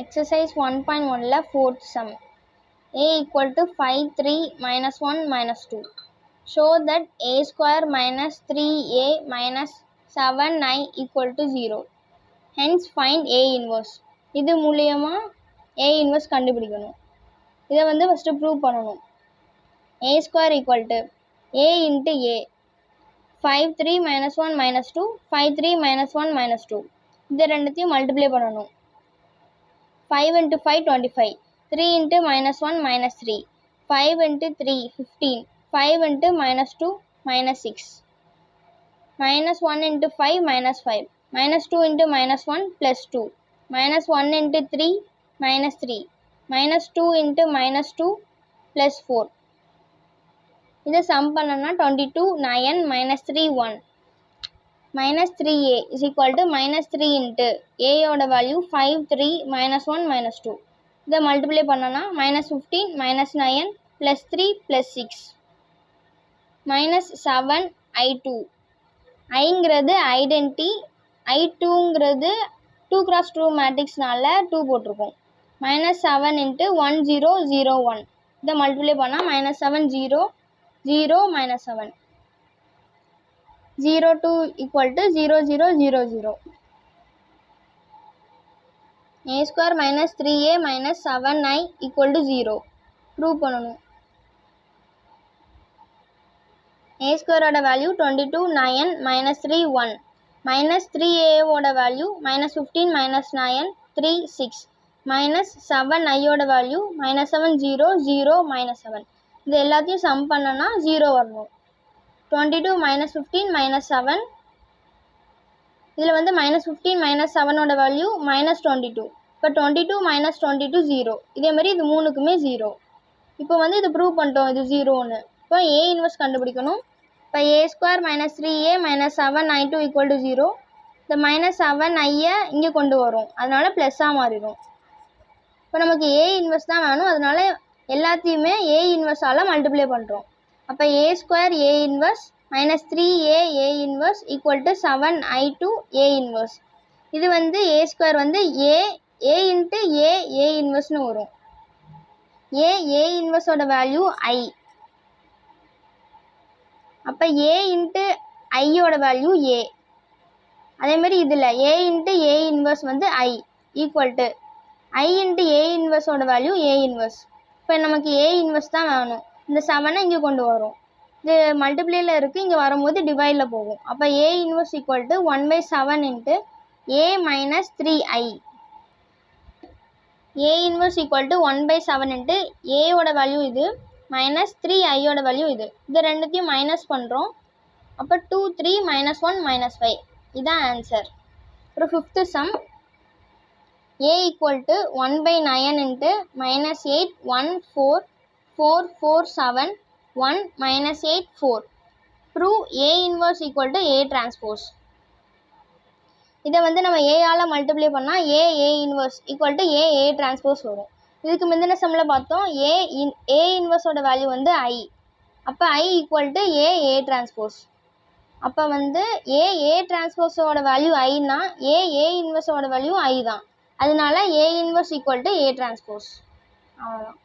Exercise 1.1 la fourth sum. A equal to 5, 3, minus 1, minus 2. Show that a square minus 3a minus 7i equal to 0. Hence find a inverse. இது மூலமா a inverse கண்டுபிடிக்கணும். இதை வந்து first prove பண்ணணும். A square equal to a into a. 5, 3, minus 1, minus 2. 5, 3, minus 1, minus 2. இதை ரெண்டுத்தையும் multiply பண்ணணும். 5 into 5, 25. 3 into minus 1, minus 3. 5 into 3, 15. 5 into minus 2, minus 6. Minus 1 into 5, minus 5. Minus 2 into minus 1, plus 2. Minus 1 into 3, minus 3. Minus 2 into minus 2, plus 4. இதை sum பண்ணனா 22, 9, minus 3, 1. Minus 3a is equal to minus 3 into a ஓட value 5, 3, minus 1, minus 2. இதை multiply பண்ணனா minus 15, minus 9, plus 3, plus 6. Minus 7, i2. iங்கிறது identity, i2ங்கிறது 2 cross 2 matrixனால 2 போட்டிருக்கோம். Minus 7 into 1, 0, 0, 1. இதை multiply பண்ணா minus 7, 0, 0, minus 7. 0, 2 equal to 0, 0, 0, 0. A square minus 3a minus 7i equal to 0. Prove பண்ணணும். A square ஓட value 22, 9, minus 3, 1. Minus 3a ஓட value minus 15, minus 9, 3, 6. Minus 7i ஓட value minus 7, 0, 0, minus 7. இது எல்லாத்தையும் sum பண்ணனா 0 வரணும். 22 minus 15 minus 7. இதில் வந்து minus 15 minus 7 ஓட value minus 22. இப்போ 22 minus 22 0. இதே மாதிரி இது மூணுக்குமே 0. இப்போ வந்து இது ப்ரூவ் பண்ணிட்டோம் இது 0ன்னு. இப்போ a இன்வெர்ஸ் கண்டுபிடிக்கணும். இப்போ a square minus 3a minus 7i2 equal to 0. இந்த minus 7i இங்கே கொண்டு வரும். அதனால ப்ளஸ்ஸாக மாறிடும். இப்போ நமக்கு a இன்வெர்ஸ் தான் வேணும். அதனால எல்லாத்தையுமே a இன்வெர்ஸால் மல்டிப்ளை பண்ணுறோம். அப்போ a square a inverse minus 3a a inverse equal to 7i2 a inverse. இது வந்து a ஸ்கொயர் வந்து a into a இன்வெர்ஸ்னு வரும். a இன்வெர்ஸோட வேல்யூ i. அப்போ a into iயோட வேல்யூ a. அதேமாதிரி இதில் a into a இன்வெர்ஸ் வந்து i equal to i into a இன்வெர்ஸோட வேல்யூ a இன்வெர்ஸ். இப்போ நமக்கு a இன்வெர்ஸ் தான் வேணும். இந்த 7 இங்கே கொண்டு வரும். இது மல்டிப்ளைல இருக்குது, இங்கே வரும்போது டிவைடில் போகும். அப்போ a inverse equal to 1/7 into a minus 3i. a inverse equal to 1/7 into ஏயோட வேல்யூ இது மைனஸ் 3iயோட வேல்யூ இது. இது ரெண்டுத்தையும் மைனஸ் பண்ணுறோம். அப்போ 2, 3, minus 1, minus 5. இதுதான் ஆன்சர். அப்புறம் fifth some. a equal to 1/9 into minus 8, 1, 4, 4, 4, 7, 1, minus 8, 4. Prove a inverse equal to a transpose. இதை வந்து நம்ம a ஆல் மல்டிப்ளை பண்ணால் a inverse equal to a transpose வரும். இதுக்கு முந்தின சம்மில் பார்த்தோம் a inverseோட வேல்யூ வந்து i. அப்போ i equal to a transpose. அப்போ வந்து a transporeோட வேல்யூ iனா a inverseோட வேல்யூ i தான். அதனால a inverse equal to a transpose. அவ்வளோதான்.